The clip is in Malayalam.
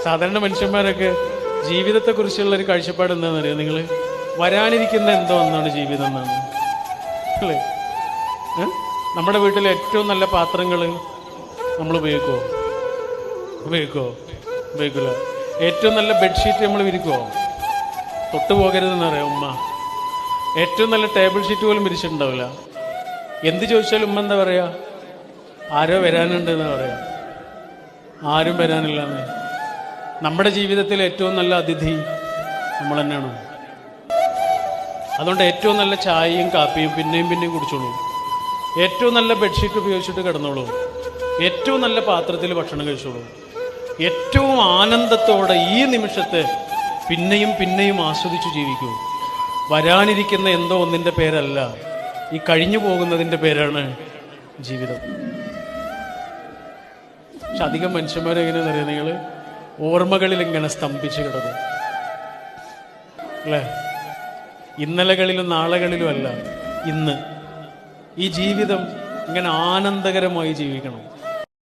സാധാരണ മനുഷ്യന്മാരൊക്കെ ജീവിതത്തെക്കുറിച്ചുള്ള ഒരു കാഴ്ചപ്പാട് എന്താണെന്ന് അറിയാം നിങ്ങൾ? വരാനിരിക്കുന്ന എന്തോ ഒന്നാണ് ജീവിതം എന്നാണ് അല്ലേ? നമ്മുടെ വീട്ടിലെ ഏറ്റവും നല്ല പാത്രങ്ങൾ നമ്മൾ ഉപയോഗിക്കുമോ? ഉപയോഗിക്കില്ല. ഏറ്റവും നല്ല ബെഡ്ഷീറ്റ് നമ്മൾ വിരിക്കുമോ? തൊട്ടു പോകരുതെന്ന് പറയാം ഉമ്മ. ഏറ്റവും നല്ല ടേബിൾ ഷീറ്റ് പോലും വിരിച്ചിട്ടുണ്ടാവില്ല. എന്ത് ചോദിച്ചാലും ഉമ്മ എന്താ പറയുക? ആരോ വരാനുണ്ട് എന്ന് പറയാം. ആരും വരാനില്ലാന്ന്. നമ്മുടെ ജീവിതത്തിൽ ഏറ്റവും നല്ല അതിഥി നമ്മൾ തന്നെയാണ്. അതുകൊണ്ട് ഏറ്റവും നല്ല ചായയും കാപ്പിയും പിന്നെയും കുടിച്ചോളൂ. ഏറ്റവും നല്ല ബെഡ്ഷീറ്റ് ഉപയോഗിച്ചിട്ട് കിടന്നോളൂ. ഏറ്റവും നല്ല പാത്രത്തിൽ ഭക്ഷണം കഴിച്ചോളൂ. ഏറ്റവും ആനന്ദത്തോടെ ഈ നിമിഷത്തെ പിന്നെയും ആസ്വദിച്ചു ജീവിക്കൂ. വരാനിരിക്കുന്ന എന്തോ ഒന്നിൻ്റെ പേരല്ല, ഈ കഴിഞ്ഞു പോകുന്നതിൻ്റെ പേരാണ് ജീവിതം. പക്ഷെ അധികം മനുഷ്യന്മാരെങ്ങനെയാണെന്ന് അറിയാം നിങ്ങൾ? ഓർമ്മകളിൽ ഇങ്ങനെ സ്തംഭിച്ച് കിടക്കും അല്ലേ? ഇന്നലകളിലും നാളെകളിലും അല്ല, ഇന്ന്. ഈ ജീവിതം ഇങ്ങനെ ആനന്ദകരമായി ജീവിക്കണം.